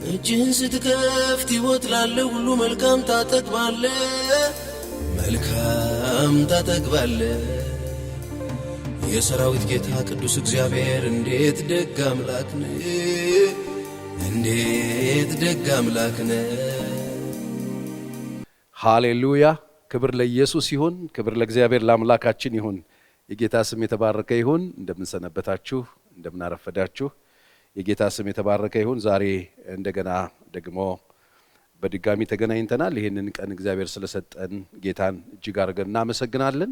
እጅህን ስትከፍት ሕይወት ላለው ሁሉ መልካም ታጠግባለህ፣ መልካም ታጠግባለህ። የሰራዊት ጌታ ቅዱስ እግዚአብሔር እንዴት ደግ አምላክ ነህ፣ እንዴት ደግ አምላክ ነህ። ሃሌሉያ! ክብር ለኢየሱስ ይሁን፣ ክብር ለእግዚአብሔር ለአምላካችን ይሁን። የጌታ ስም የተባረከ ይሁን። እንደምንሰነበታችሁ፣ እንደምናረፈዳችሁ የጌታ ስም የተባረከ ይሁን። ዛሬ እንደገና ደግሞ በድጋሚ ተገናኝተናል። ይህንን ቀን እግዚአብሔር ስለሰጠን ጌታን እጅግ አድርገን እናመሰግናለን።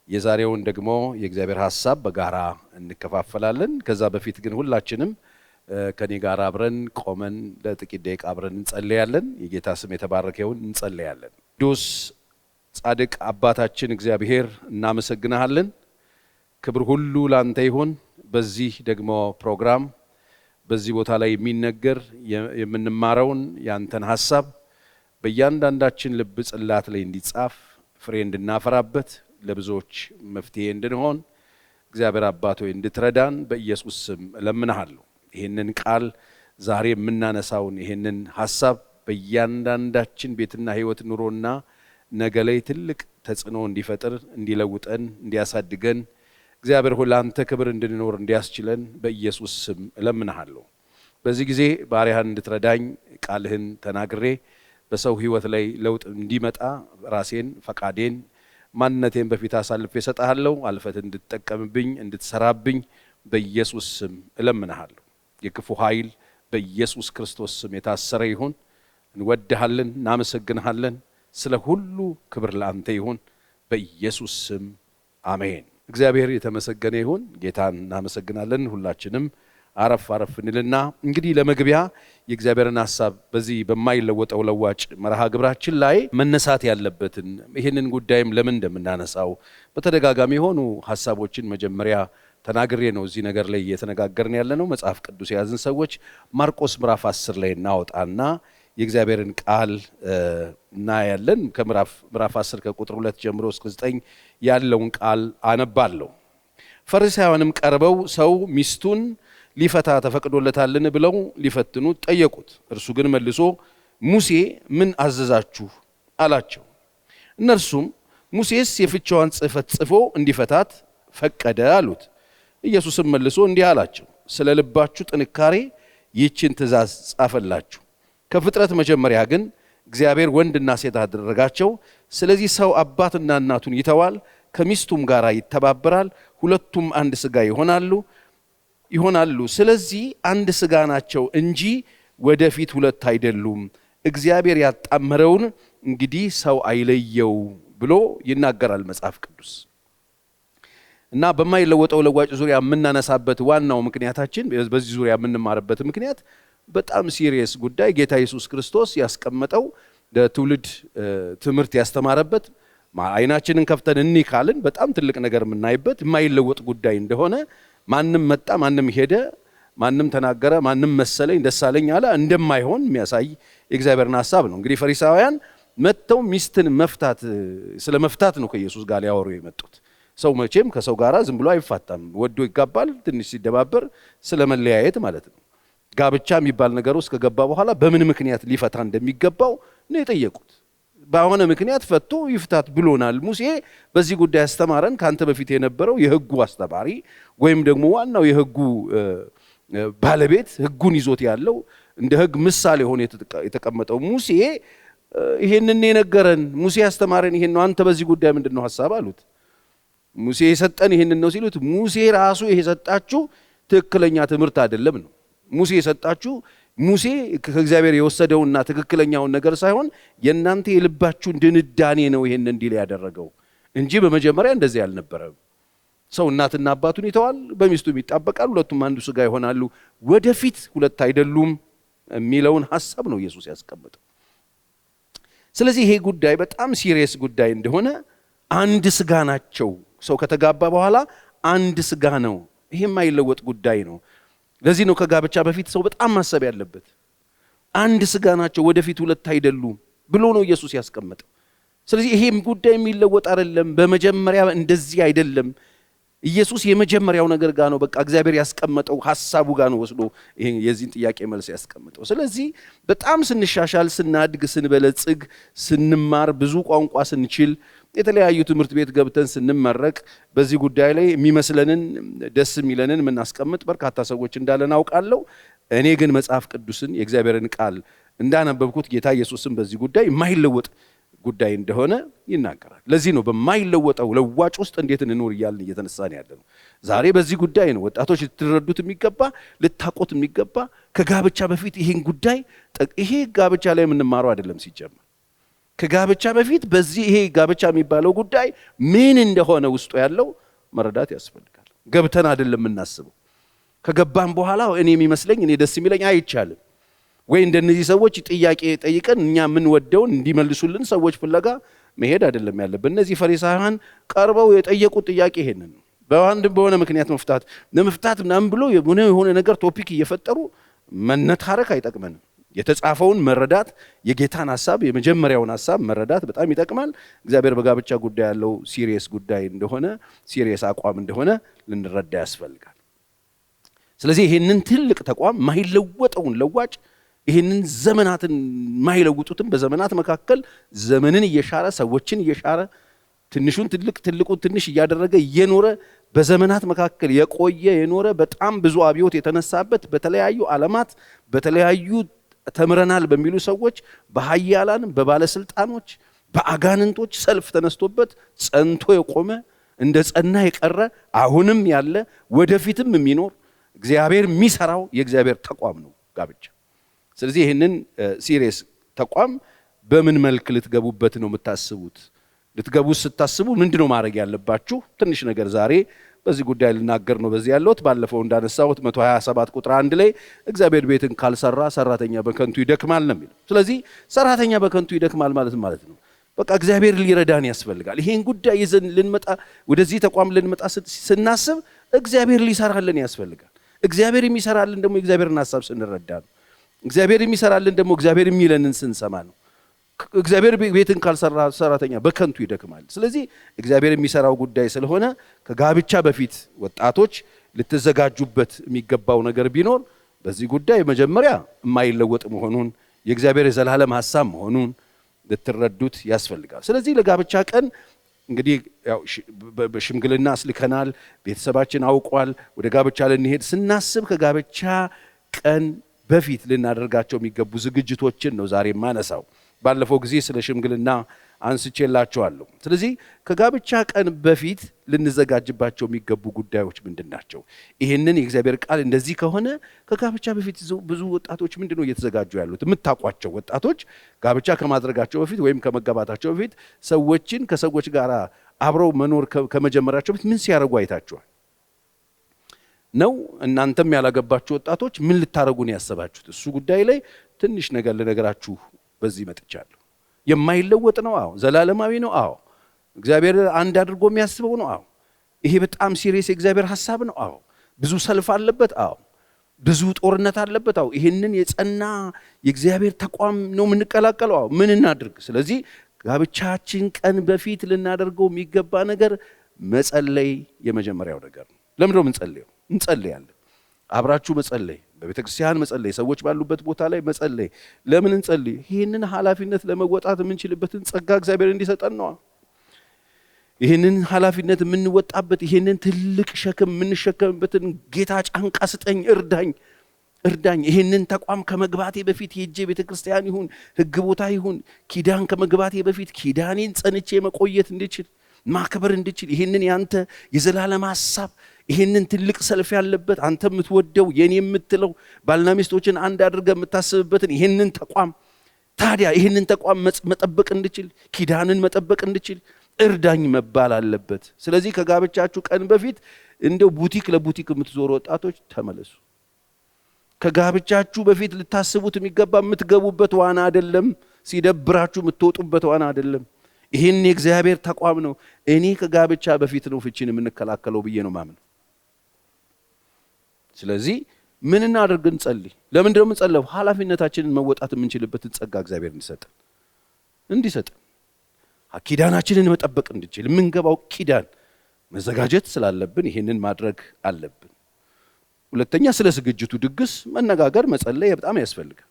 የዛሬውን ደግሞ የእግዚአብሔር ሐሳብ በጋራ እንከፋፈላለን። ከዛ በፊት ግን ሁላችንም ከኔ ጋር አብረን ቆመን ለጥቂት ደቂቃ አብረን እንጸልያለን። የጌታ ስም የተባረከ ይሁን። እንጸልያለን። ቅዱስ ጻድቅ አባታችን እግዚአብሔር እናመሰግናለን። ክብር ሁሉ ላንተ ይሁን። በዚህ ደግሞ ፕሮግራም በዚህ ቦታ ላይ የሚነገር የምንማረውን ያንተን ሐሳብ በእያንዳንዳችን ልብ ጽላት ላይ እንዲጻፍ ፍሬ እንድናፈራበት ለብዙዎች መፍትሄ እንድንሆን እግዚአብሔር አባት ሆይ እንድትረዳን በኢየሱስ ስም እለምንሃለሁ። ይህንን ቃል ዛሬ የምናነሳውን ይህንን ሐሳብ በእያንዳንዳችን ቤትና ሕይወት ኑሮና ነገ ላይ ትልቅ ተጽዕኖ እንዲፈጥር እንዲለውጠን እንዲያሳድገን እግዚአብሔር ሆይ ለአንተ ክብር እንድንኖር እንዲያስችለን በኢየሱስ ስም እለምንሃለሁ። በዚህ ጊዜ ባሪያህን እንድትረዳኝ ቃልህን ተናግሬ በሰው ሕይወት ላይ ለውጥ እንዲመጣ ራሴን፣ ፈቃዴን፣ ማንነቴን በፊት አሳልፌ እሰጥሃለሁ። አልፈት እንድትጠቀምብኝ እንድትሰራብኝ በኢየሱስ ስም እለምንሃለሁ። የክፉ ኃይል በኢየሱስ ክርስቶስ ስም የታሰረ ይሁን። እንወድሃለን፣ እናመሰግንሃለን። ስለ ሁሉ ክብር ለአንተ ይሁን በኢየሱስ ስም አሜን። እግዚአብሔር የተመሰገነ ይሁን። ጌታን እናመሰግናለን። ሁላችንም አረፍ አረፍ እንልና እንግዲህ ለመግቢያ የእግዚአብሔርን ሐሳብ በዚህ በማይለወጠው ለዋጭ መርሃ ግብራችን ላይ መነሳት ያለበትን ይህንን ጉዳይም ለምን እንደምናነሳው በተደጋጋሚ የሆኑ ሐሳቦችን መጀመሪያ ተናግሬ ነው እዚህ ነገር ላይ እየተነጋገርን ያለነው። መጽሐፍ ቅዱስ የያዝን ሰዎች ማርቆስ ምዕራፍ 10 ላይ እናወጣና የእግዚአብሔርን ቃል እናያለን። ከምዕራፍ 10 ከቁጥር 2 ጀምሮ እስከ 9 ያለውን ቃል አነባለሁ። ፈሪሳውያንም ቀርበው ሰው ሚስቱን ሊፈታ ተፈቅዶለታልን ብለው ሊፈትኑት ጠየቁት። እርሱ ግን መልሶ ሙሴ ምን አዘዛችሁ አላቸው። እነርሱም ሙሴስ የፍቻዋን ጽሕፈት ጽፎ እንዲፈታት ፈቀደ አሉት። ኢየሱስም መልሶ እንዲህ አላቸው፣ ስለ ልባችሁ ጥንካሬ ይህችን ትእዛዝ ጻፈላችሁ። ከፍጥረት መጀመሪያ ግን እግዚአብሔር ወንድና ሴት አደረጋቸው። ስለዚህ ሰው አባትና እናቱን ይተዋል፣ ከሚስቱም ጋር ይተባበራል፣ ሁለቱም አንድ ሥጋ ይሆናሉ። ስለዚህ አንድ ሥጋ ናቸው እንጂ ወደፊት ሁለት አይደሉም። እግዚአብሔር ያጣመረውን እንግዲህ ሰው አይለየው ብሎ ይናገራል መጽሐፍ ቅዱስ። እና በማይለወጠው ለዋጭ ዙሪያ የምናነሳበት ዋናው ምክንያታችን በዚህ ዙሪያ የምንማርበት ምክንያት በጣም ሲሪየስ ጉዳይ ጌታ ኢየሱስ ክርስቶስ ያስቀመጠው ለትውልድ ትምህርት ያስተማረበት አይናችንን ከፍተን እንይ ካልን በጣም ትልቅ ነገር የምናይበት የማይለወጥ ጉዳይ እንደሆነ ማንም መጣ፣ ማንም ሄደ፣ ማንም ተናገረ፣ ማንም መሰለኝ ደሳለኝ አለ እንደማይሆን የሚያሳይ የእግዚአብሔርን ሐሳብ ነው። እንግዲህ ፈሪሳውያን መጥተው ሚስትን ስለ መፍታት ነው ከኢየሱስ ጋር ሊያወሩ የመጡት። ሰው መቼም ከሰው ጋር ዝም ብሎ አይፋታም። ወዶ ይጋባል፣ ትንሽ ሲደባበር ስለ መለያየት ማለት ነው። ጋብቻ የሚባል ነገር ውስጥ ከገባ በኋላ በምን ምክንያት ሊፈታ እንደሚገባው ነው የጠየቁት። በሆነ ምክንያት ፈቶ ይፍታት ብሎናል ሙሴ። በዚህ ጉዳይ አስተማረን። ካንተ በፊት የነበረው የሕጉ አስተማሪ ወይም ደግሞ ዋናው የሕጉ ባለቤት ሕጉን ይዞት ያለው እንደ ሕግ ምሳሌ ሆኖ የተቀመጠው ሙሴ ይሄንን የነገረን ሙሴ ያስተማረን ይሄን ነው። አንተ በዚህ ጉዳይ ምንድነው ሐሳብ አሉት። ሙሴ የሰጠን ይሄንን ነው ሲሉት፣ ሙሴ ራሱ የሰጣችሁ ትክክለኛ ትምህርት አይደለም ነው። ሙሴ የሰጣችሁ ሙሴ ከእግዚአብሔር የወሰደውና ትክክለኛውን ነገር ሳይሆን የእናንተ የልባችሁን ድንዳኔ ነው ይሄን እንዲል ያደረገው እንጂ በመጀመሪያ እንደዚህ አልነበረም። ሰው እናትና አባቱን ይተዋል፣ በሚስቱም ይጣበቃል፣ ሁለቱም አንዱ ሥጋ ይሆናሉ፣ ወደፊት ሁለት አይደሉም የሚለውን ሐሳብ ነው ኢየሱስ ያስቀመጠው። ስለዚህ ይሄ ጉዳይ በጣም ሲሪየስ ጉዳይ እንደሆነ አንድ ሥጋ ናቸው። ሰው ከተጋባ በኋላ አንድ ሥጋ ነው። ይሄ የማይለወጥ ጉዳይ ነው። ለዚህ ነው ከጋብቻ በፊት ሰው በጣም ማሰብ ያለበት አንድ ሥጋ ናቸው፣ ወደፊት ሁለት አይደሉም ብሎ ነው ኢየሱስ ያስቀመጠው። ስለዚህ ይሄም ጉዳይ የሚለወጥ አይደለም። በመጀመሪያ እንደዚህ አይደለም። ኢየሱስ የመጀመሪያው ነገር ጋር ነው በቃ እግዚአብሔር ያስቀመጠው ሐሳቡ ጋር ነው ወስዶ ይሄን የዚህን ጥያቄ መልስ ያስቀመጠው። ስለዚህ በጣም ስንሻሻል፣ ስናድግ፣ ስንበለጽግ፣ ስንማር፣ ብዙ ቋንቋ ስንችል፣ የተለያዩ ትምህርት ቤት ገብተን ስንመረቅ በዚህ ጉዳይ ላይ የሚመስለንን ደስ የሚለንን የምናስቀምጥ በርካታ ሰዎች እንዳለን አውቃለሁ። እኔ ግን መጽሐፍ ቅዱስን የእግዚአብሔርን ቃል እንዳነበብኩት ጌታ ኢየሱስን በዚህ ጉዳይ የማይለወጥ ጉዳይ እንደሆነ ይናገራል። ለዚህ ነው በማይለወጠው ለዋጭ ውስጥ እንዴት እንኖር እያልን እየተነሳን ያለነው። ዛሬ በዚህ ጉዳይ ነው ወጣቶች ልትረዱት የሚገባ ልታቆት የሚገባ። ከጋብቻ በፊት ይሄን ጉዳይ ይሄ ጋብቻ ላይ የምንማረው አይደለም ሲጀመር። ከጋብቻ በፊት በዚህ ይሄ ጋብቻ የሚባለው ጉዳይ ምን እንደሆነ ውስጡ ያለው መረዳት ያስፈልጋል። ገብተን አይደለም የምናስበው። ከገባን በኋላ እኔ የሚመስለኝ እኔ ደስ የሚለኝ አይቻልም ወይ እንደነዚህ ሰዎች ጥያቄ ጠይቀን እኛ ምን ወደውን እንዲመልሱልን ሰዎች ፍለጋ መሄድ አይደለም ያለብን። እነዚህ ፈሪሳውያን ቀርበው የጠየቁት ጥያቄ ይሄንን ነው። በአንድ በሆነ ምክንያት ለመፍታት ምናምን ብሎ የሆነ ነገር ቶፒክ እየፈጠሩ መነታረክ አይጠቅመንም። የተጻፈውን መረዳት የጌታን ሐሳብ የመጀመሪያውን ሐሳብ መረዳት በጣም ይጠቅማል። እግዚአብሔር በጋብቻ ጉዳይ ያለው ሲሪየስ ጉዳይ እንደሆነ ሲሪየስ አቋም እንደሆነ ልንረዳ ያስፈልጋል። ስለዚህ ይሄንን ትልቅ ተቋም ማይለወጠውን ለዋጭ ይሄንን ዘመናትን ማይለውጡትን በዘመናት መካከል ዘመንን እየሻረ ሰዎችን እየሻረ ትንሹን ትልቅ ትልቁን ትንሽ እያደረገ እየኖረ በዘመናት መካከል የቆየ የኖረ በጣም ብዙ አብዮት የተነሳበት በተለያዩ ዓለማት በተለያዩ ተምረናል በሚሉ ሰዎች በኃያላን በባለስልጣኖች በአጋንንቶች ሰልፍ ተነስቶበት ጸንቶ የቆመ እንደ ጸና የቀረ አሁንም ያለ ወደፊትም የሚኖር እግዚአብሔር የሚሰራው የእግዚአብሔር ተቋም ነው ጋብቻ። ስለዚህ ይሄንን ሲሪየስ ተቋም በምን መልክ ልትገቡበት ነው የምታስቡት? ልትገቡት ስታስቡ ምንድነው ማድረግ ያለባችሁ? ትንሽ ነገር ዛሬ በዚህ ጉዳይ ልናገር ነው በዚህ ያለሁት። ባለፈው እንዳነሳሁት 127 ቁጥር 1 ላይ እግዚአብሔር ቤትን ካልሰራ ሰራተኛ በከንቱ ይደክማል ነው የሚለው። ስለዚህ ሰራተኛ በከንቱ ይደክማል ማለት ነው በቃ እግዚአብሔር ሊረዳን ያስፈልጋል። ይሄን ጉዳይ ይዘን ልንመጣ ወደዚህ ተቋም ልንመጣ ስናስብ እግዚአብሔር ሊሰራልን ያስፈልጋል። እግዚአብሔር የሚሰራልን ደግሞ የእግዚአብሔርን ሐሳብ ስንረዳ ነው። እግዚአብሔር የሚሰራልን ደግሞ እግዚአብሔር የሚለንን ስንሰማ ነው። እግዚአብሔር ቤትን ካልሰራ ሰራተኛ በከንቱ ይደክማል። ስለዚህ እግዚአብሔር የሚሰራው ጉዳይ ስለሆነ ከጋብቻ በፊት ወጣቶች ልትዘጋጁበት የሚገባው ነገር ቢኖር በዚህ ጉዳይ መጀመሪያ የማይለወጥ መሆኑን የእግዚአብሔር የዘላለም ሐሳብ መሆኑን ልትረዱት ያስፈልጋል። ስለዚህ ለጋብቻ ቀን እንግዲህ ያው በሽምግልና አስልከናል፣ ቤተሰባችን አውቋል፣ ወደ ጋብቻ ልንሄድ ስናስብ ከጋብቻ ቀን በፊት ልናደርጋቸው የሚገቡ ዝግጅቶችን ነው ዛሬ ማነሳው። ባለፈው ጊዜ ስለ ሽምግልና አንስቼላችኋለሁ። ስለዚህ ከጋብቻ ቀን በፊት ልንዘጋጅባቸው የሚገቡ ጉዳዮች ምንድናቸው? ይሄንን የእግዚአብሔር ቃል እንደዚህ ከሆነ ከጋብቻ በፊት ብዙ ወጣቶች ምንድነው እየተዘጋጁ ያሉት? የምታውቋቸው ወጣቶች ጋብቻ ከማድረጋቸው በፊት ወይም ከመጋባታቸው በፊት ሰዎችን ከሰዎች ጋር አብረው መኖር ከመጀመራቸው በፊት ምን ሲያደርጉ አይታችኋል? ነው እናንተም ያላገባችሁ ወጣቶች ምን ልታረጉ ነው ያሰባችሁት? እሱ ጉዳይ ላይ ትንሽ ነገር ልነግራችሁ በዚህ መጥቻለሁ። የማይለወጥ ነው። አዎ። ዘላለማዊ ነው። አዎ። እግዚአብሔር አንድ አድርጎ የሚያስበው ነው። አዎ። ይሄ በጣም ሲሪየስ የእግዚአብሔር ሐሳብ ነው። አዎ። ብዙ ሰልፍ አለበት። አዎ። ብዙ ጦርነት አለበት። አዎ። ይሄንን የጸና የእግዚአብሔር ተቋም ነው የምንቀላቀለው። አዎ። ምን እናድርግ? ስለዚህ ጋብቻችን ቀን በፊት ልናደርገው የሚገባ ነገር መጸለይ የመጀመሪያው ነገር ነው። ለምን ነው የምንጸልየው? እንጸልያለን። አብራችሁ መጸለይ፣ በቤተ ክርስቲያን መጸለይ፣ ሰዎች ባሉበት ቦታ ላይ መጸለይ። ለምን እንጸልይ? ይህንን ኃላፊነት ለመወጣት የምንችልበትን ጸጋ እግዚአብሔር እንዲሰጠን ነው። ይህንን ኃላፊነት የምንወጣበት ይህንን ትልቅ ሸክም የምንሸከምበትን ጌታ ጫንቃ ስጠኝ፣ እርዳኝ። ይህንን ተቋም ከመግባቴ በፊት ሄጄ ቤተ ክርስቲያን ይሁን ሕግ ቦታ ይሁን ኪዳን ከመግባቴ በፊት ኪዳኔን ጸንቼ መቆየት እንድችል ማክበር እንድችል ይህንን ያንተ የዘላለም ሐሳብ ይህንን ትልቅ ሰልፍ ያለበት አንተ የምትወደው የኔ የምትለው ባልና ሚስቶችን አንድ አድርገህ የምታስብበትን ይህንን ተቋም ታዲያ ይህንን ተቋም መጠበቅ እንድችል ኪዳንን መጠበቅ እንድችል እርዳኝ መባል አለበት። ስለዚህ ከጋብቻችሁ ቀን በፊት እንደው ቡቲክ ለቡቲክ የምትዞሩ ወጣቶች ተመለሱ። ከጋብቻችሁ በፊት ልታስቡት የሚገባ የምትገቡበት ዋና አይደለም፣ ሲደብራችሁ የምትወጡበት ዋና አይደለም። ይህን የእግዚአብሔር ተቋም ነው። እኔ ከጋብቻ በፊት ነው ፍቺን የምንከላከለው ብዬ ነው ማምነው። ስለዚህ ምን እናድርግ? እንጸልይ። ለምን ደግሞ እንጸልይ? ኃላፊነታችንን መወጣት የምንችልበትን ጸጋ እግዚአብሔር እንዲሰጠን ኪዳናችንን መጠበቅ እንድችል የምንገባው ኪዳን መዘጋጀት ስላለብን ይሄንን ማድረግ አለብን። ሁለተኛ ስለ ዝግጅቱ ድግስ መነጋገር መጸለይ በጣም ያስፈልጋል።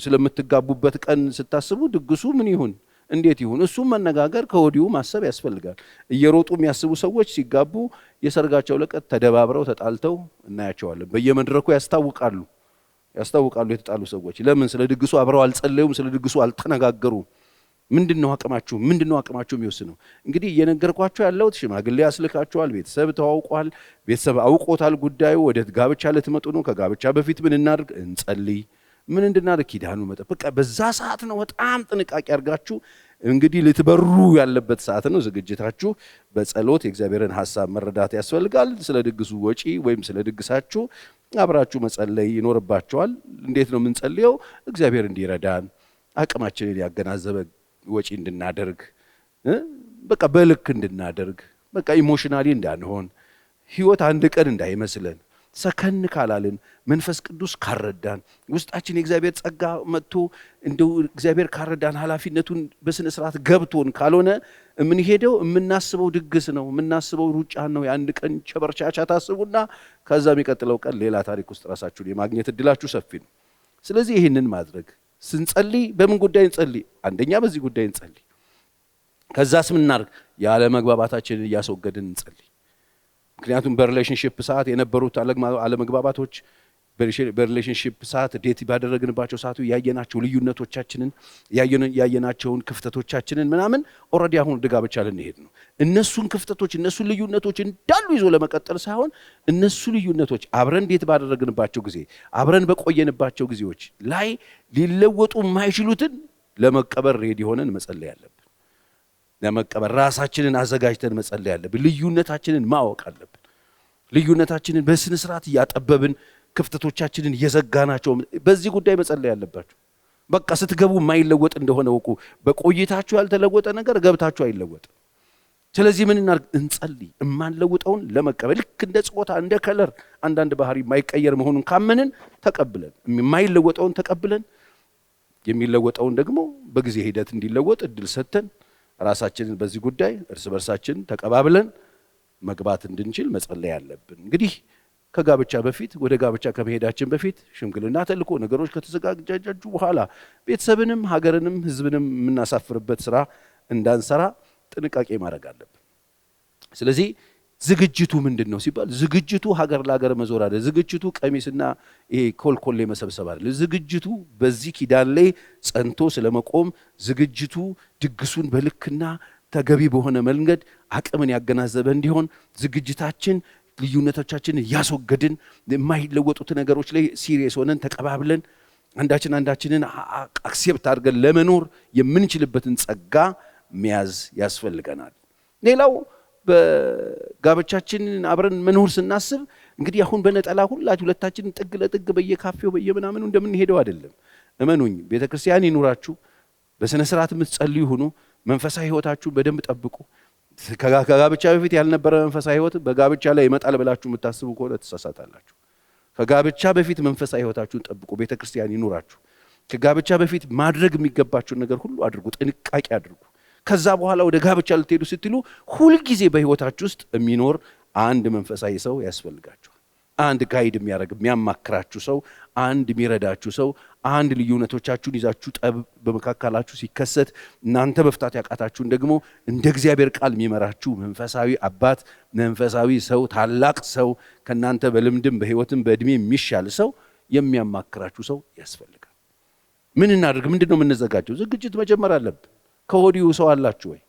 ስለምትጋቡበት ቀን ስታስቡ ድግሱ ምን ይሁን እንዴት ይሁን እሱም መነጋገር ከወዲሁ ማሰብ ያስፈልጋል። እየሮጡ የሚያስቡ ሰዎች ሲጋቡ የሰርጋቸው ለቀት ተደባብረው ተጣልተው እናያቸዋለን። በየመድረኩ ያስታውቃሉ የተጣሉ ሰዎች። ለምን? ስለ ድግሱ አብረው አልጸለዩም፣ ስለ ድግሱ አልተነጋገሩም። ምንድነው አቅማቸው የሚወስነው? እንግዲህ እየነገርኳቸው ያለው ሽማግሌ ያስልካቸዋል፣ ቤተሰብ ተዋውቋል፣ ቤተሰብ አውቆታል ጉዳዩ። ወደ ጋብቻ ልትመጡ ነው። ከጋብቻ በፊት ምን እናድርግ? እንጸልይ። ምን እንድናደርግ? ኪዳኑ መጠበቅ። በዛ ሰዓት ነው በጣም ጥንቃቄ አድርጋችሁ እንግዲህ ልትበሩ ያለበት ሰዓት ነው። ዝግጅታችሁ በጸሎት የእግዚአብሔርን ሐሳብ መረዳት ያስፈልጋል። ስለ ድግሱ ወጪ ወይም ስለ ድግሳችሁ አብራችሁ መጸለይ ይኖርባችኋል። እንዴት ነው የምንጸልየው? እግዚአብሔር እንዲረዳን አቅማችንን ያገናዘበ ወጪ እንድናደርግ፣ በቃ በልክ እንድናደርግ፣ በቃ ኢሞሽናሊ እንዳንሆን፣ ህይወት አንድ ቀን እንዳይመስለን፣ ሰከን ካላልን፣ መንፈስ ቅዱስ ካረዳን፣ ውስጣችን የእግዚአብሔር ጸጋ መጥቶ እንደው እግዚአብሔር ካረዳን ኃላፊነቱን በስነ ስርዓት ገብቶን ካልሆነ የምንሄደው የምናስበው ድግስ ነው፣ የምናስበው ሩጫ ነው። የአንድ ቀን ቸበርቻቻ ታስቡና ከዛ የሚቀጥለው ቀን ሌላ ታሪክ ውስጥ ራሳችሁን የማግኘት እድላችሁ ሰፊ ነው። ስለዚህ ይህንን ማድረግ ስንጸልይ በምን ጉዳይ እንጸልይ? አንደኛ በዚህ ጉዳይ እንጸልይ። ከዛስ ምን እናድርግ? ያለ መግባባታችንን እያስወገድን እንጸልይ። ምክንያቱም በሪሌሽንሺፕ ሰዓት የነበሩት አለመግባባቶች በሪሌሽንሺፕ ሰዓት ዴት ባደረግንባቸው ሰዓቱ ያየናቸው ልዩነቶቻችንን ያየናቸውን ክፍተቶቻችንን ምናምን ኦልሬዲ አሁን ወደ ጋብቻ ልንሄድ ነው። እነሱን ክፍተቶች እነሱን ልዩነቶች እንዳሉ ይዞ ለመቀጠል ሳይሆን እነሱ ልዩነቶች አብረን ዴት ባደረግንባቸው ጊዜ አብረን በቆየንባቸው ጊዜዎች ላይ ሊለወጡ የማይችሉትን ለመቀበል ሬዲ ሆነን መጸለይ አለብን። ለመቀበል ራሳችንን አዘጋጅተን መጸለይ አለብን። ልዩነታችንን ማወቅ አለብን። ልዩነታችንን በስነ ስርዓት እያጠበብን ክፍተቶቻችንን እየዘጋናቸው በዚህ ጉዳይ መጸለይ አለባችሁ። በቃ ስትገቡ የማይለወጥ እንደሆነ ወቁ። በቆይታችሁ ያልተለወጠ ነገር ገብታችሁ አይለወጥም። ስለዚህ ምን እናድርግ? እንጸልይ። የማንለውጠውን ለመቀበል ልክ እንደ ጾታ እንደ ከለር አንዳንድ ባህሪ የማይቀየር መሆኑን ካመንን ተቀብለን የማይለወጠውን ተቀብለን የሚለወጠውን ደግሞ በጊዜ ሂደት እንዲለወጥ እድል ሰጥተን ራሳችንን በዚህ ጉዳይ እርስ በርሳችን ተቀባብለን መግባት እንድንችል መጸለይ አለብን። እንግዲህ ከጋብቻ በፊት ወደ ጋብቻ ከመሄዳችን በፊት ሽምግልና ተልኮ ነገሮች ከተዘጋጁ በኋላ ቤተሰብንም ሀገርንም ሕዝብንም የምናሳፍርበት ስራ እንዳንሰራ ጥንቃቄ ማድረግ አለብን። ስለዚህ ዝግጅቱ ምንድን ነው ሲባል ዝግጅቱ ሀገር ለሀገር መዞር አይደል። ዝግጅቱ ቀሚስና ይሄ ኮልኮሌ መሰብሰብ አይደል። ዝግጅቱ በዚህ ኪዳን ላይ ጸንቶ ስለመቆም፣ ዝግጅቱ ድግሱን በልክና ተገቢ በሆነ መንገድ አቅምን ያገናዘበ እንዲሆን፣ ዝግጅታችን ልዩነቶቻችንን እያስወገድን የማይለወጡት ነገሮች ላይ ሲሪየስ ሆነን ተቀባብለን አንዳችንን አክሴፕት አድርገን ለመኖር የምንችልበትን ጸጋ መያዝ ያስፈልገናል። ሌላው በጋብቻችንን አብረን መኖር ስናስብ እንግዲህ አሁን በነጠላ ሁለታችን ጥግ ለጥግ በየካፌው በየምናምኑ እንደምንሄደው አይደለም። እመኑኝ፣ ቤተክርስቲያን ይኑራችሁ፣ በስነ ስርዓት የምትጸልዩ ሁኑ፣ መንፈሳዊ ህይወታችሁን በደንብ ጠብቁ። ከጋብቻ በፊት ያልነበረ መንፈሳዊ ህይወት በጋብቻ ላይ ይመጣል ብላችሁ የምታስቡ ከሆነ ትሳሳታላችሁ። ከጋብቻ በፊት መንፈሳዊ ህይወታችሁን ጠብቁ። ቤተክርስቲያን ይኑራችሁ። ከጋብቻ በፊት ማድረግ የሚገባችሁን ነገር ሁሉ አድርጉ፣ ጥንቃቄ አድርጉ። ከዛ በኋላ ወደ ጋብቻ ልትሄዱ ስትሉ ሁልጊዜ በህይወታችሁ ውስጥ የሚኖር አንድ መንፈሳዊ ሰው ያስፈልጋችኋል። አንድ ጋይድ የሚያደርግ የሚያማክራችሁ ሰው፣ አንድ የሚረዳችሁ ሰው፣ አንድ ልዩነቶቻችሁን ይዛችሁ ጠብ በመካከላችሁ ሲከሰት እናንተ መፍታት ያቃታችሁን ደግሞ እንደ እግዚአብሔር ቃል የሚመራችሁ መንፈሳዊ አባት፣ መንፈሳዊ ሰው፣ ታላቅ ሰው፣ ከናንተ በልምድም በህይወትም በእድሜ የሚሻል ሰው የሚያማክራችሁ ሰው ያስፈልጋል። ምን እናድርግ? ምንድን ነው የምንዘጋጀው? ዝግጅት መጀመር አለብን። ከወዲሁ ሰው አላችሁ ወይ?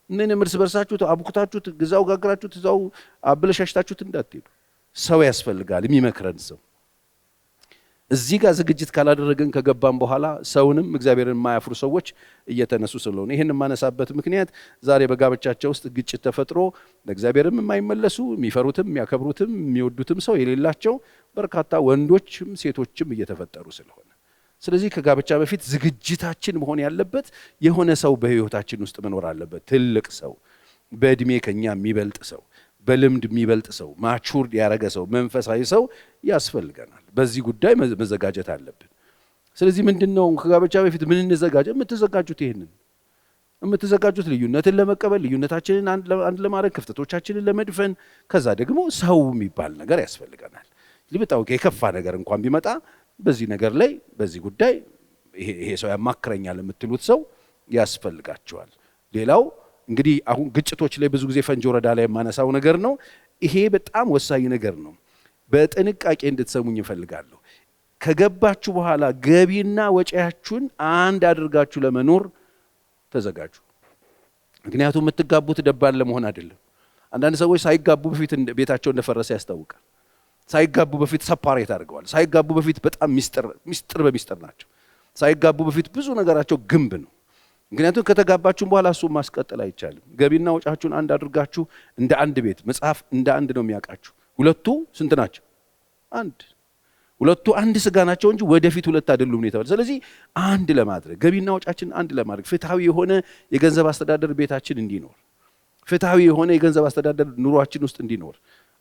ምንም እርስ በርሳችሁ አብኩታችሁት ግዛው ጋግራችሁት እዛው አብለሻሽታችሁት እንዳትሄዱ። ሰው ያስፈልጋል፣ የሚመክረን ሰው። እዚህ ጋር ዝግጅት ካላደረገን ከገባን በኋላ ሰውንም እግዚአብሔርን የማያፍሩ ሰዎች እየተነሱ ስለሆነ ይህን የማነሳበት ምክንያት ዛሬ በጋብቻቸው ውስጥ ግጭት ተፈጥሮ ለእግዚአብሔርም የማይመለሱ የሚፈሩትም የሚያከብሩትም የሚወዱትም ሰው የሌላቸው በርካታ ወንዶችም ሴቶችም እየተፈጠሩ ስለሆነ፣ ስለዚህ ከጋብቻ በፊት ዝግጅታችን መሆን ያለበት የሆነ ሰው በህይወታችን ውስጥ መኖር አለበት። ትልቅ ሰው፣ በእድሜ ከኛ የሚበልጥ ሰው፣ በልምድ የሚበልጥ ሰው፣ ማቹርድ ያረገ ሰው፣ መንፈሳዊ ሰው ያስፈልገናል። በዚህ ጉዳይ መዘጋጀት አለብን። ስለዚህ ምንድነው ከጋብቻ በፊት ምን እንዘጋጀ? የምትዘጋጁት ይሄንን የምትዘጋጁት ልዩነትን ለመቀበል ልዩነታችንን አንድ ለማድረግ ክፍተቶቻችንን ለመድፈን ከዛ ደግሞ ሰው የሚባል ነገር ያስፈልገናል። ሊበጣው የከፋ ነገር እንኳን ቢመጣ በዚህ ነገር ላይ በዚህ ጉዳይ ይሄ ሰው ያማክረኛል የምትሉት ሰው ያስፈልጋቸዋል። ሌላው እንግዲህ አሁን ግጭቶች ላይ ብዙ ጊዜ ፈንጂ ወረዳ ላይ የማነሳው ነገር ነው። ይሄ በጣም ወሳኝ ነገር ነው። በጥንቃቄ እንድትሰሙኝ እፈልጋለሁ። ከገባችሁ በኋላ ገቢና ወጪያችሁን አንድ አድርጋችሁ ለመኖር ተዘጋጁ። ምክንያቱም የምትጋቡት ደባል ለመሆን አይደለም። አንዳንድ ሰዎች ሳይጋቡ በፊት ቤታቸው እንደፈረሰ ያስታውቃል። ሳይጋቡ በፊት ሰፓሬት አድርገዋል። ሳይጋቡ በፊት በጣም ሚስጥር በሚስጥር ናቸው። ሳይጋቡ በፊት ብዙ ነገራቸው ግንብ ነው። ምክንያቱም ከተጋባችሁ በኋላ እሱን ማስቀጠል አይቻልም። ገቢና ወጫችሁን አንድ አድርጋችሁ እንደ አንድ ቤት መጽሐፍ እንደ አንድ ነው የሚያውቃችሁ። ሁለቱ ስንት ናቸው? አንድ። ሁለቱ አንድ ስጋ ናቸው እንጂ ወደፊት ሁለት አይደሉም ነው። ስለዚህ አንድ ለማድረግ ገቢና ወጫችን አንድ ለማድረግ ፍትሃዊ የሆነ የገንዘብ አስተዳደር ቤታችን እንዲኖር፣ ፍትሃዊ የሆነ የገንዘብ አስተዳደር ኑሯችን ውስጥ እንዲኖር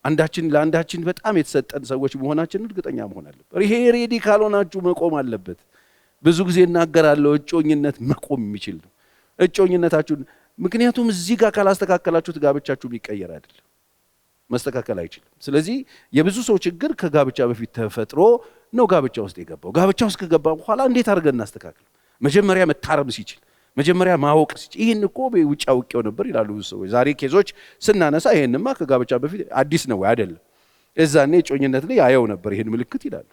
አንዳችን ለአንዳችን በጣም የተሰጠን ሰዎች መሆናችን እርግጠኛ መሆን አለበት። ይሄ ሬዲ ካልሆናችሁ መቆም አለበት። ብዙ ጊዜ እናገራለሁ፣ እጮኝነት መቆም የሚችል ነው። እጮኝነታችሁን ምክንያቱም እዚህ ጋር ካላስተካከላችሁት ጋብቻችሁ የሚቀየር አይደለም፣ መስተካከል አይችልም። ስለዚህ የብዙ ሰው ችግር ከጋብቻ በፊት ተፈጥሮ ነው ጋብቻ ውስጥ የገባው። ጋብቻ ውስጥ ከገባ በኋላ እንዴት አድርገን እናስተካክል? መጀመሪያ መታረም ሲችል፣ መጀመሪያ ማወቅ ሲችል። ይህን እኮ ውጭ አውቄው ነበር ይላሉ ብዙ ሰዎች። ዛሬ ኬዞች ስናነሳ ይሄንማ ከጋብቻ በፊት አዲስ ነው አይደለም፣ እዛኔ እጮኝነት ላይ አየው ነበር ይሄን ምልክት ይላሉ።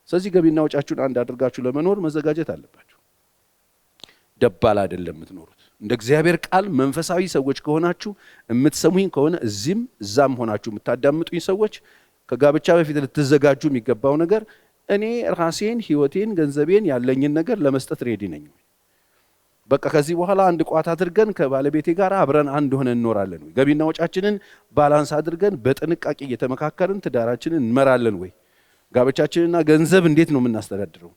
ስለዚህ ገቢና ወጫችሁን አንድ አድርጋችሁ ለመኖር መዘጋጀት አለባችሁ። ደባል አይደለም የምትኖሩት። እንደ እግዚአብሔር ቃል መንፈሳዊ ሰዎች ከሆናችሁ የምትሰሙኝ ከሆነ እዚህም እዛም ሆናችሁ የምታዳምጡኝ ሰዎች ከጋብቻ በፊት ልትዘጋጁ የሚገባው ነገር እኔ ራሴን፣ ህይወቴን፣ ገንዘቤን፣ ያለኝን ነገር ለመስጠት ሬዲ ነኝ። በቃ ከዚህ በኋላ አንድ ቋት አድርገን ከባለቤቴ ጋር አብረን አንድ ሆነን እንኖራለን ወይ? ገቢና ወጫችንን ባላንስ አድርገን በጥንቃቄ እየተመካከርን ትዳራችንን እንመራለን ወይ? ጋብቻችንና ገንዘብ እንዴት ነው የምናስተዳድረው?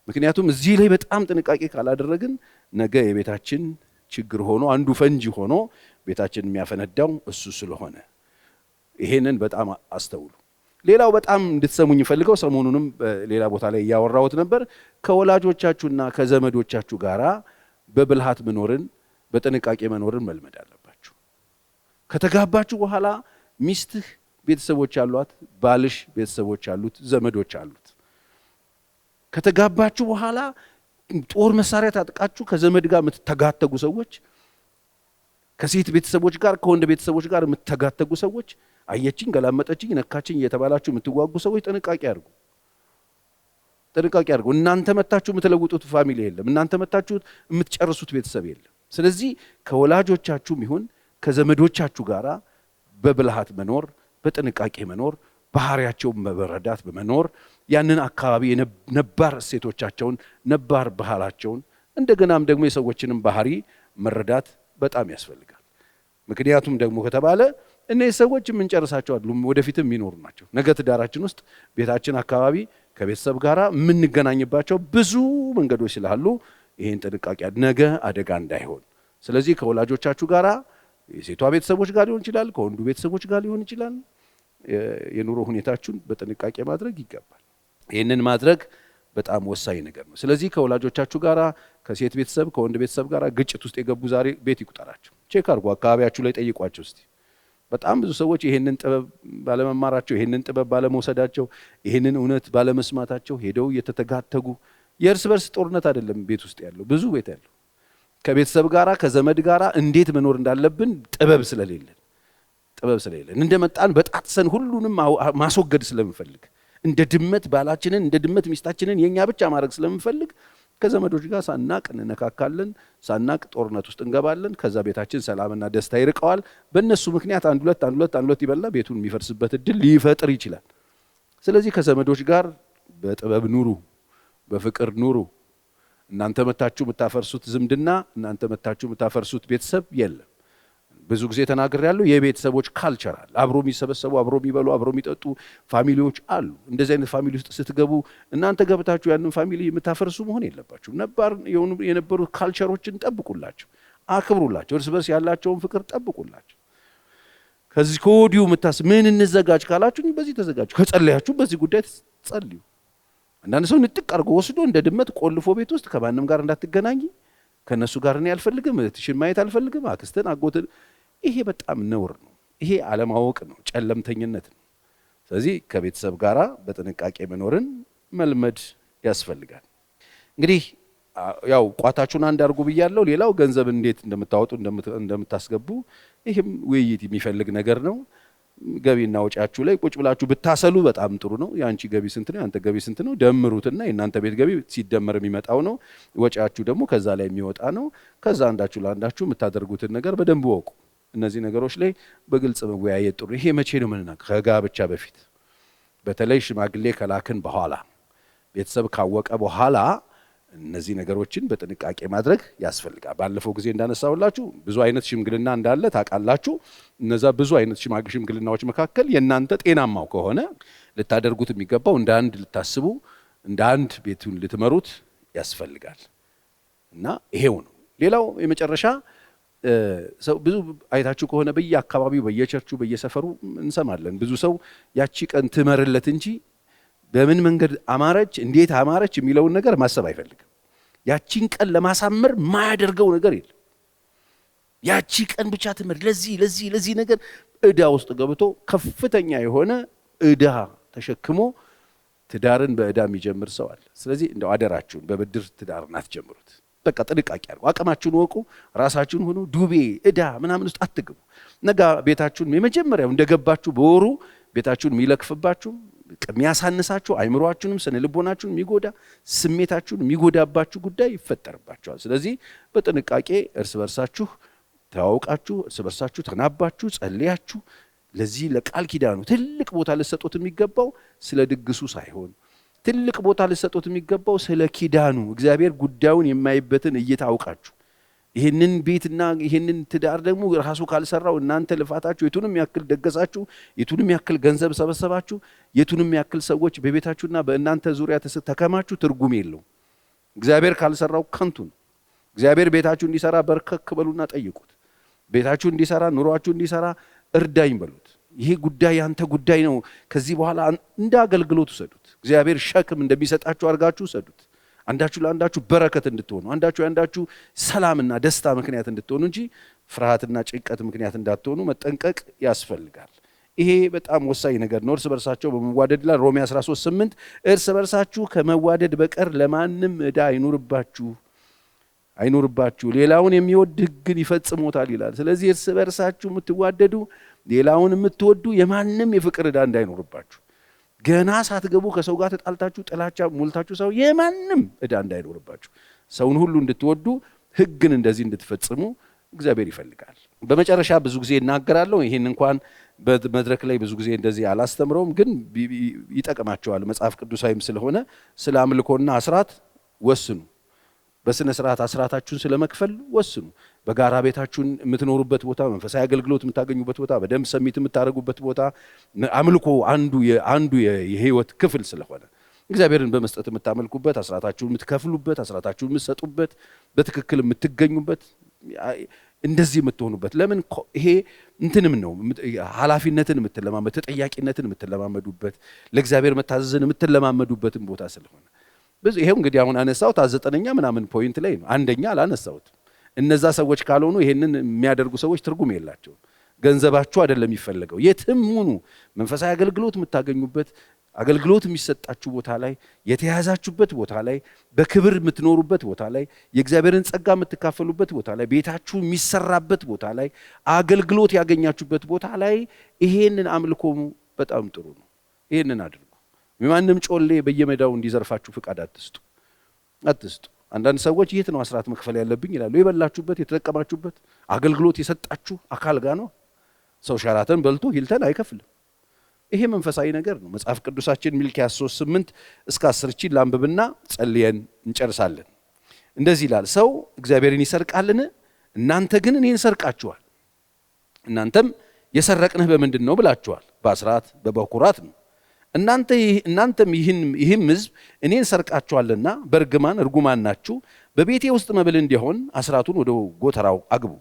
ምክንያቱም እዚህ ላይ በጣም ጥንቃቄ ካላደረግን ነገ የቤታችን ችግር ሆኖ አንዱ ፈንጂ ሆኖ ቤታችን የሚያፈነዳው እሱ ስለሆነ ይሄንን በጣም አስተውሉ። ሌላው በጣም እንድትሰሙኝ ፈልገው ሰሞኑንም ሌላ ቦታ ላይ ያወራሁት ነበር። ከወላጆቻችሁና ከዘመዶቻችሁ ጋራ በብልሃት መኖርን በጥንቃቄ መኖርን መልመድ አለባችሁ። ከተጋባችሁ በኋላ ሚስትህ ቤተሰቦች አሏት፣ ባልሽ ቤተሰቦች አሉት፣ ዘመዶች አሉት። ከተጋባችሁ በኋላ ጦር መሳሪያ ታጥቃችሁ ከዘመድ ጋር የምትተጋተጉ ሰዎች፣ ከሴት ቤተሰቦች ጋር ከወንድ ቤተሰቦች ጋር የምትተጋተጉ ሰዎች፣ አየችኝ፣ ገላመጠችኝ፣ ነካችኝ እየተባላችሁ የምትዋጉ ሰዎች ጥንቃቄ አድርጉ። ጥንቃቄ አድርጉ። እናንተ መታችሁ የምትለውጡት ፋሚሊ የለም። እናንተ መታችሁ የምትጨርሱት ቤተሰብ የለም። ስለዚህ ከወላጆቻችሁም ይሁን ከዘመዶቻችሁ ጋር በብልሃት መኖር፣ በጥንቃቄ መኖር፣ ባህሪያቸውን በመረዳት በመኖር ያንን አካባቢ ነባር እሴቶቻቸውን ነባር ባህላቸውን እንደገናም ደግሞ የሰዎችንም ባህሪ መረዳት በጣም ያስፈልጋል። ምክንያቱም ደግሞ ከተባለ እነዚህ ሰዎች የምንጨርሳቸው አይደሉም፣ ወደፊትም የሚኖሩ ናቸው። ነገ ትዳራችን ውስጥ ቤታችን አካባቢ ከቤተሰብ ጋር የምንገናኝባቸው ብዙ መንገዶች ስላሉ ይሄን ጥንቃቄ ነገ አደጋ እንዳይሆን። ስለዚህ ከወላጆቻችሁ ጋር የሴቷ ቤተሰቦች ጋር ሊሆን ይችላል፣ ከወንዱ ቤተሰቦች ጋር ሊሆን ይችላል። የኑሮ ሁኔታችሁን በጥንቃቄ ማድረግ ይገባል። ይህንን ማድረግ በጣም ወሳኝ ነገር ነው። ስለዚህ ከወላጆቻችሁ ጋር ከሴት ቤተሰብ ከወንድ ቤተሰብ ጋር ግጭት ውስጥ የገቡ ዛሬ ቤት ይቁጠራቸው። ቼክ አድርጉ፣ አካባቢያችሁ ላይ ጠይቋቸው እስቲ። በጣም ብዙ ሰዎች ይሄንን ጥበብ ባለመማራቸው፣ ይሄንን ጥበብ ባለመውሰዳቸው፣ ይሄንን እውነት ባለመስማታቸው ሄደው እየተተጋተጉ የእርስ በርስ ጦርነት አይደለም ቤት ውስጥ ያለው፣ ብዙ ቤት ያለው ከቤተሰብ ጋራ ከዘመድ ጋራ እንዴት መኖር እንዳለብን ጥበብ ስለሌለን እንደመጣን በጣጥሰን ሁሉንም ማስወገድ ስለምንፈልግ እንደ ድመት ባላችንን እንደ ድመት ሚስታችንን የኛ ብቻ ማድረግ ስለምንፈልግ ከዘመዶች ጋር ሳናቅ እንነካካለን፣ ሳናቅ ጦርነት ውስጥ እንገባለን። ከዛ ቤታችን ሰላምና ደስታ ይርቀዋል። በእነሱ ምክንያት አንድ ሁለት ይበላ ቤቱን የሚፈርስበት እድል ሊፈጥር ይችላል። ስለዚህ ከዘመዶች ጋር በጥበብ ኑሩ፣ በፍቅር ኑሩ። እናንተ መታችሁ የምታፈርሱት ዝምድና፣ እናንተ መታችሁ የምታፈርሱት ቤተሰብ የለም። ብዙ ጊዜ ተናግሬያለሁ። የቤተሰቦች ካልቸር አለ። አብሮ የሚሰበሰቡ አብሮ የሚበሉ አብሮ የሚጠጡ ፋሚሊዎች አሉ። እንደዚህ አይነት ፋሚሊ ውስጥ ስትገቡ እናንተ ገብታችሁ ያንን ፋሚሊ የምታፈርሱ መሆን የለባችሁ። ነባር የነበሩ ካልቸሮችን ጠብቁላቸው፣ አክብሩላቸው። እርስ በርስ ያላቸውን ፍቅር ጠብቁላቸው። ከዚህ ከወዲሁ ምን እንዘጋጅ ካላችሁ በዚህ ተዘጋጁ። ከጸለያችሁ በዚህ ጉዳይ ጸልዩ። አንዳንድ ሰው ንጥቅ አድርጎ ወስዶ እንደ ድመት ቆልፎ ቤት ውስጥ ከማንም ጋር እንዳትገናኝ ከነሱ ጋር እኔ አልፈልግም፣ እህትሽን ማየት አልፈልግም፣ አክስትን አጎትን። ይሄ በጣም ነውር ነው። ይሄ አለማወቅ ነው፣ ጨለምተኝነት ነው። ስለዚህ ከቤተሰብ ጋራ በጥንቃቄ መኖርን መልመድ ያስፈልጋል። እንግዲህ ያው ቋታችሁን አንድ አድርጉ ብያለሁ። ሌላው ገንዘብ እንዴት እንደምታወጡ እንደምታስገቡ ይህም ውይይት የሚፈልግ ነገር ነው። ገቢና ወጪያችሁ ላይ ቁጭ ብላችሁ ብታሰሉ በጣም ጥሩ ነው። ያንቺ ገቢ ስንት ነው፣ ያንተ ገቢ ስንት ነው፣ ደምሩትና የናንተ ቤት ገቢ ሲደመር የሚመጣው ነው። ወጪያችሁ ደግሞ ከዛ ላይ የሚወጣ ነው። ከዛ አንዳችሁ ለአንዳችሁ የምታደርጉትን ነገር በደንብ ወቁ። እነዚህ ነገሮች ላይ በግልጽ መወያየት ጥሩ። ይሄ መቼ ነው የምንናገረው? ከጋብቻ በፊት በተለይ ሽማግሌ ከላክን በኋላ ቤተሰብ ካወቀ በኋላ እነዚህ ነገሮችን በጥንቃቄ ማድረግ ያስፈልጋል። ባለፈው ጊዜ እንዳነሳውላችሁ ብዙ አይነት ሽምግልና እንዳለ ታውቃላችሁ። እነዛ ብዙ አይነት ሽምግልናዎች መካከል የናንተ ጤናማው ከሆነ ልታደርጉት የሚገባው እንደ አንድ ልታስቡ፣ እንደ አንድ ቤቱን ልትመሩት ያስፈልጋል እና ይሄው ነው። ሌላው የመጨረሻ ሰው ብዙ አይታችሁ ከሆነ በየአካባቢው በየቸርቹ በየሰፈሩ እንሰማለን። ብዙ ሰው ያቺ ቀን ትመርለት እንጂ በምን መንገድ አማረች እንዴት አማረች የሚለውን ነገር ማሰብ አይፈልግም። ያቺን ቀን ለማሳመር ማያደርገው ነገር የለም። ያቺ ቀን ብቻ ትመር ለዚህ ነገር ዕዳ ውስጥ ገብቶ ከፍተኛ የሆነ ዕዳ ተሸክሞ ትዳርን በዕዳ የሚጀምር ሰው አለ። ስለዚህ እንደው አደራችሁን በብድር ትዳርን አትጀምሩት። በቃ ጥንቃቄ አድርጉ። አቅማችሁን ወቁ። ራሳችሁን ሁኑ። ዱቤ ዕዳ ምናምን ውስጥ አትግቡ። ነገ ቤታችሁን የመጀመሪያው እንደገባችሁ በወሩ ቤታችሁን የሚለክፍባችሁ የሚያሳንሳችሁ አይምሮአችሁንም ስነ ልቦናችሁን የሚጎዳ ስሜታችሁን የሚጎዳባችሁ ጉዳይ ይፈጠርባችኋል። ስለዚህ በጥንቃቄ እርስ በርሳችሁ ተዋውቃችሁ እርስ በርሳችሁ ተናባችሁ ጸልያችሁ ለዚህ ለቃል ኪዳኑ ትልቅ ቦታ ልትሰጡት የሚገባው ስለ ድግሱ ሳይሆን ትልቅ ቦታ ልትሰጡት የሚገባው ስለ ኪዳኑ እግዚአብሔር ጉዳዩን የማይበትን እይታ አውቃችሁ ይህንን ቤትና ይህንን ትዳር ደግሞ ራሱ ካልሰራው እናንተ ልፋታችሁ የቱንም ያክል ደገሳችሁ፣ የቱንም ያክል ገንዘብ ሰበሰባችሁ፣ የቱንም ያክል ሰዎች በቤታችሁና በእናንተ ዙሪያ ተከማችሁ ትርጉም የለው። እግዚአብሔር ካልሰራው ከንቱ ነው። እግዚአብሔር ቤታችሁ እንዲሰራ በርከክ በሉና ጠይቁት። ቤታችሁ እንዲሰራ ኑሯችሁ እንዲሰራ እርዳኝ በሉት። ይሄ ጉዳይ ያንተ ጉዳይ ነው። ከዚህ በኋላ እንደ አገልግሎት ውሰዱት። እግዚአብሔር ሸክም እንደሚሰጣችሁ አድርጋችሁ ውሰዱት። አንዳችሁ ለአንዳችሁ በረከት እንድትሆኑ፣ አንዳችሁ ሰላምና ደስታ ምክንያት እንድትሆኑ እንጂ ፍርሃትና ጭንቀት ምክንያት እንዳትሆኑ መጠንቀቅ ያስፈልጋል። ይሄ በጣም ወሳኝ ነገር ነው። እርስ በርሳቸው በመዋደድ ላይ ሮሜ 13:8 እርስ በርሳችሁ ከመዋደድ በቀር ለማንም ዕዳ አይኑርባችሁ ሌላውን የሚወድ ሕግን ይፈጽሞታል ይላል። ስለዚህ እርስ በርሳችሁ የምትዋደዱ ሌላውን የምትወዱ የማንም የፍቅር ዕዳ እንዳይኖርባችሁ፣ ገና ሳትገቡ ከሰው ጋር ተጣልታችሁ ጥላቻ ሞልታችሁ ሰው የማንም ዕዳ እንዳይኖርባችሁ ሰውን ሁሉ እንድትወዱ ሕግን እንደዚህ እንድትፈጽሙ እግዚአብሔር ይፈልጋል። በመጨረሻ ብዙ ጊዜ እናገራለሁ። ይሄን እንኳን በመድረክ ላይ ብዙ ጊዜ እንደዚህ አላስተምረውም፣ ግን ይጠቅማቸዋል መጽሐፍ ቅዱሳዊም ስለሆነ ስለ አምልኮና አስራት ወስኑ። በስነ ስርዓት አስራታችሁን ስለመክፈል ወስኑ። በጋራ ቤታችሁን የምትኖሩበት ቦታ፣ መንፈሳዊ አገልግሎት የምታገኙበት ቦታ፣ በደንብ ሰሚት የምታደርጉበት ቦታ አምልኮ አንዱ የህይወት ክፍል ስለሆነ እግዚአብሔርን በመስጠት የምታመልኩበት፣ አስራታችሁን የምትከፍሉበት፣ አስራታችሁን የምትሰጡበት፣ በትክክል የምትገኙበት፣ እንደዚህ የምትሆኑበት። ለምን ይሄ እንትንም ነው ኃላፊነትን የምትለማመዱ፣ ተጠያቂነትን የምትለማመዱበት፣ ለእግዚአብሔር መታዘዝን የምትለማመዱበትን ቦታ ስለሆነ ይሄው እንግዲህ አሁን አነሳሁት 9ኛ ምናምን ፖይንት ላይ ነው። አንደኛ አላነሳሁት። እነዛ ሰዎች ካልሆኑ ይሄንን የሚያደርጉ ሰዎች ትርጉም የላቸውም። ገንዘባችሁ አይደለም የሚፈለገው። የትም ሁኑ መንፈሳዊ አገልግሎት የምታገኙበት፣ አገልግሎት የሚሰጣችሁ ቦታ ላይ፣ የተያዛችሁበት ቦታ ላይ፣ በክብር የምትኖሩበት ቦታ ላይ፣ የእግዚአብሔርን ጸጋ የምትካፈሉበት ቦታ ላይ፣ ቤታችሁ የሚሰራበት ቦታ ላይ፣ አገልግሎት ያገኛችሁበት ቦታ ላይ ይሄንን አምልኮሙ በጣም ጥሩ ነው። ይሄንን አድርጉ። የማንም ጮሌ በየሜዳው እንዲዘርፋችሁ ፍቃድ አትስጡ። አንዳንድ ሰዎች የት ነው አስራት መክፈል ያለብኝ ይላሉ። የበላችሁበት የተጠቀማችሁበት አገልግሎት የሰጣችሁ አካል ጋር ነው። ሰው ሸራተን በልቶ ሂልተን አይከፍልም። ይሄ መንፈሳዊ ነገር ነው። መጽሐፍ ቅዱሳችን ሚልክያስ 3:8-10 ላንብብና ጸልየን እንጨርሳለን። እንደዚህ ይላል፣ ሰው እግዚአብሔርን ይሰርቃልን? እናንተ ግን እኔን ሰርቃችኋል። እናንተም የሰረቅንህ በምንድን ነው ብላችኋል። በአስራት በበኩራት ነው። እናንተም ይህም ሕዝብ እኔን ሰርቃችኋልና በእርግማን እርጉማን ናችሁ። በቤቴ ውስጥ መብል እንዲሆን አስራቱን ወደ ጎተራው አግቡ።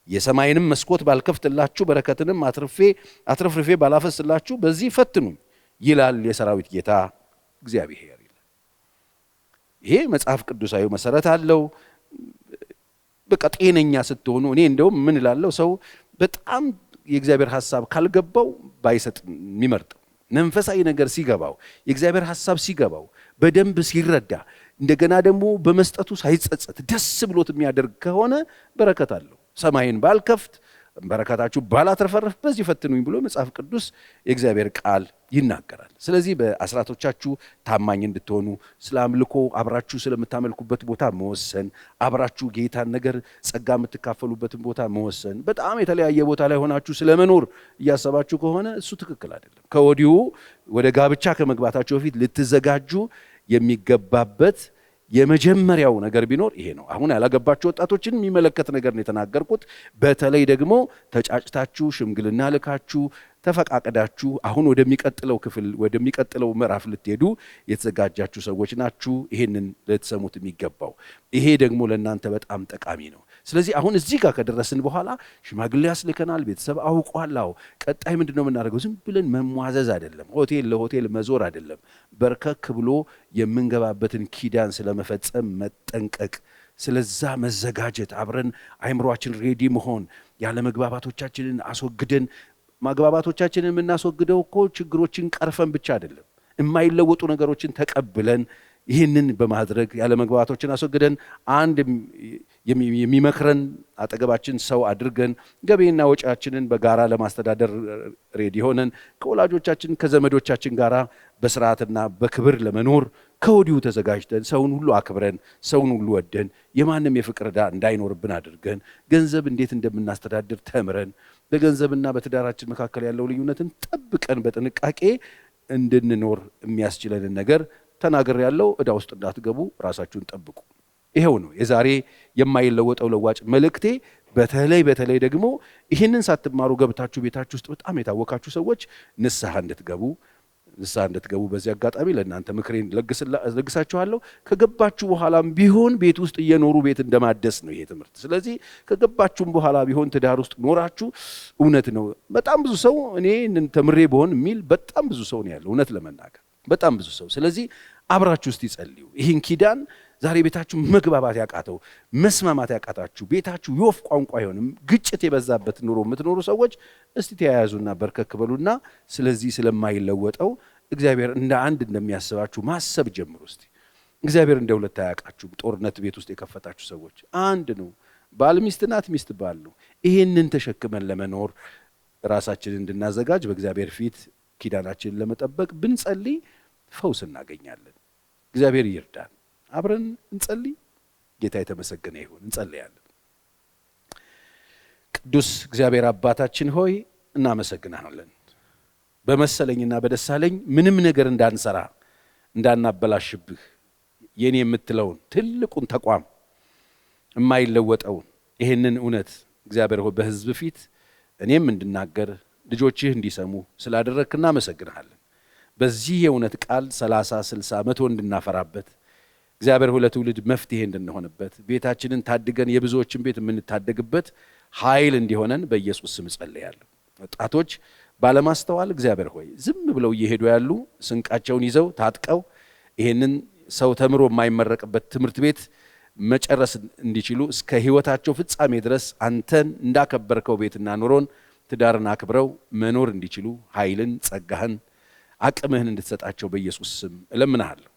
የሰማይንም መስኮት ባልከፍትላችሁ በረከትንም አትርፍርፌ ባላፈስላችሁ በዚህ ፈትኑኝ ይላል የሰራዊት ጌታ እግዚአብሔር ይላል። ይሄ መጽሐፍ ቅዱሳዊ መሰረት አለው። በቃ ጤነኛ ስትሆኑ እኔ እንደውም ምን እላለሁ ሰው በጣም የእግዚአብሔር ሐሳብ ካልገባው ባይሰጥ የሚመርጠው መንፈሳዊ ነገር ሲገባው የእግዚአብሔር ሐሳብ ሲገባው በደንብ ሲረዳ እንደገና ደግሞ በመስጠቱ ሳይጸጸት ደስ ብሎት የሚያደርግ ከሆነ በረከት አለው። ሰማይን ባልከፍት በረከታችሁ ባላትረፈረፍ በዚህ ፈትኑኝ ብሎ መጽሐፍ ቅዱስ የእግዚአብሔር ቃል ይናገራል። ስለዚህ በአስራቶቻችሁ ታማኝ እንድትሆኑ ስለ አምልኮ አብራችሁ ስለምታመልኩበት ቦታ መወሰን፣ አብራችሁ ጌታን ነገር ጸጋ የምትካፈሉበትን ቦታ መወሰን። በጣም የተለያየ ቦታ ላይ ሆናችሁ ስለመኖር እያሰባችሁ ከሆነ እሱ ትክክል አይደለም። ከወዲሁ ወደ ጋብቻ ከመግባታችሁ በፊት ልትዘጋጁ የሚገባበት የመጀመሪያው ነገር ቢኖር ይሄ ነው። አሁን ያላገባችሁ ወጣቶችን የሚመለከት ነገር ነው የተናገርኩት። በተለይ ደግሞ ተጫጭታችሁ ሽምግልና ልካችሁ ተፈቃቀዳችሁ አሁን ወደሚቀጥለው ክፍል ወደሚቀጥለው ምዕራፍ ልትሄዱ የተዘጋጃችሁ ሰዎች ናችሁ። ይሄንን ልትሰሙት የሚገባው ይሄ ደግሞ ለእናንተ በጣም ጠቃሚ ነው። ስለዚህ አሁን እዚህ ጋር ከደረስን በኋላ ሽማግሌ ያስልከናል፣ ቤተሰብ አውቋል። ቀጣይ ምንድነው የምናደርገው? ዝም ብለን መሟዘዝ አይደለም፣ ሆቴል ለሆቴል መዞር አይደለም። በርከክ ብሎ የምንገባበትን ኪዳን ስለመፈጸም መጠንቀቅ፣ ስለዛ መዘጋጀት፣ አብረን አይምሮአችን ሬዲ መሆን፣ ያለ መግባባቶቻችንን አስወግደን ማግባባቶቻችንን የምናስወግደው እኮ ችግሮችን ቀርፈን ብቻ አይደለም፣ የማይለወጡ ነገሮችን ተቀብለን ይህንን በማድረግ ያለ መግባባቶችን አስወግደን አንድ የሚመክረን አጠገባችን ሰው አድርገን ገቢና ወጪያችንን በጋራ ለማስተዳደር ሬዲ ሆነን ከወላጆቻችን ከዘመዶቻችን ጋራ በስርዓትና በክብር ለመኖር ከወዲሁ ተዘጋጅተን ሰውን ሁሉ አክብረን ሰውን ሁሉ ወደን የማንም የፍቅር ዕዳ እንዳይኖርብን አድርገን ገንዘብ እንዴት እንደምናስተዳድር ተምረን በገንዘብና በትዳራችን መካከል ያለው ልዩነትን ጠብቀን በጥንቃቄ እንድንኖር የሚያስችለንን ነገር ተናገር ያለው ዕዳ ውስጥ እንዳትገቡ ራሳችሁን ጠብቁ። ይሄው ነው የዛሬ የማይለወጠው ለዋጭ መልእክቴ። በተለይ ደግሞ ይህንን ሳትማሩ ገብታችሁ ቤታችሁ ውስጥ በጣም የታወካችሁ ሰዎች ንስሐ እንድትገቡ በዚህ አጋጣሚ ለእናንተ ምክሬን ለግሳችኋለሁ። ከገባችሁ በኋላም ቢሆን ቤት ውስጥ እየኖሩ ቤት እንደማደስ ነው ይሄ ትምህርት። ስለዚህ ከገባችሁም በኋላ ቢሆን ትዳር ውስጥ ኖራችሁ እውነት ነው በጣም ብዙ ሰው እኔ ተምሬ በሆን የሚል በጣም ብዙ ሰው ነው ያለው፣ እውነት ለመናገር በጣም ብዙ ሰው። ስለዚህ አብራችሁ ውስጥ ይጸልዩ። ይህን ኪዳን ዛሬ ቤታችሁ መግባባት ያቃተው መስማማት ያቃታችሁ ቤታችሁ የወፍ ቋንቋ አይሆንም ግጭት የበዛበት ኑሮ የምትኖሩ ሰዎች እስቲ ተያያዙና በርከክ በሉና ስለዚህ ስለማይለወጠው እግዚአብሔር እንደ አንድ እንደሚያስባችሁ ማሰብ ጀምሩ። እስቲ እግዚአብሔር እንደ ሁለት አያውቃችሁ። ጦርነት ቤት ውስጥ የከፈታችሁ ሰዎች አንድ ነው፣ ባል ሚስት ናት፣ ሚስት ባል ነው። ይሄንን ተሸክመን ለመኖር ራሳችንን እንድናዘጋጅ በእግዚአብሔር ፊት ኪዳናችንን ለመጠበቅ ብንጸልይ ፈውስ እናገኛለን። እግዚአብሔር ይርዳን። አብረን እንጸልይ። ጌታ የተመሰገነ ይሁን። እንጸልያለን። ቅዱስ እግዚአብሔር አባታችን ሆይ እናመሰግናለን። በመሰለኝና በደሳለኝ ምንም ነገር እንዳንሰራ እንዳናበላሽብህ የኔ የምትለውን ትልቁን ተቋም የማይለወጠውን ይህንን እውነት እግዚአብሔር ሆይ በሕዝብ ፊት እኔም እንድናገር ልጆችህ እንዲሰሙ ስላደረግክ እናመሰግናለን። በዚህ የእውነት ቃል 30 60 100 እንድናፈራበት እግዚአብሔር ሆይ ለትውልድ መፍትሄ እንድንሆንበት ቤታችንን ታድገን የብዙዎችን ቤት የምንታደግበት ኃይል እንዲሆነን በኢየሱስ ስም ጸልያለሁ። ወጣቶች ባለማስተዋል እግዚአብሔር ሆይ ዝም ብለው እየሄዱ ያሉ ስንቃቸውን ይዘው ታጥቀው ይሄንን ሰው ተምሮ የማይመረቅበት ትምህርት ቤት መጨረስ እንዲችሉ እስከ ሕይወታቸው ፍጻሜ ድረስ አንተን እንዳከበርከው ቤትና ኑሮን ትዳርን አክብረው መኖር እንዲችሉ ኃይልን፣ ጸጋህን፣ አቅምህን እንድትሰጣቸው በኢየሱስ ስም እለምናለሁ።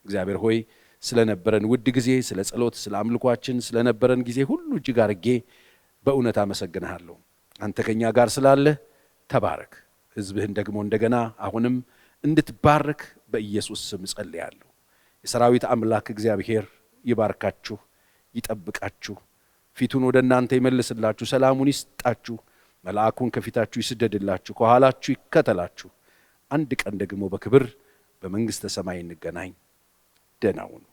እግዚአብሔር ሆይ ስለነበረን ውድ ጊዜ፣ ስለ ጸሎት፣ ስለ አምልኳችን ስለነበረን ጊዜ ሁሉ እጅግ አድርጌ በእውነት አመሰግንሃለሁ። አንተ ከኛ ጋር ስላለህ ተባረክ። ሕዝብህን ደግሞ እንደገና አሁንም እንድትባረክ በኢየሱስ ስም ጸልያለሁ። የሰራዊት አምላክ እግዚአብሔር ይባርካችሁ፣ ይጠብቃችሁ፣ ፊቱን ወደ እናንተ ይመልስላችሁ፣ ሰላሙን ይስጣችሁ፣ መልአኩን ከፊታችሁ ይስደድላችሁ፣ ከኋላችሁ ይከተላችሁ። አንድ ቀን ደግሞ በክብር በመንግሥተ ሰማይ እንገናኝ። ደህና ሁኑ።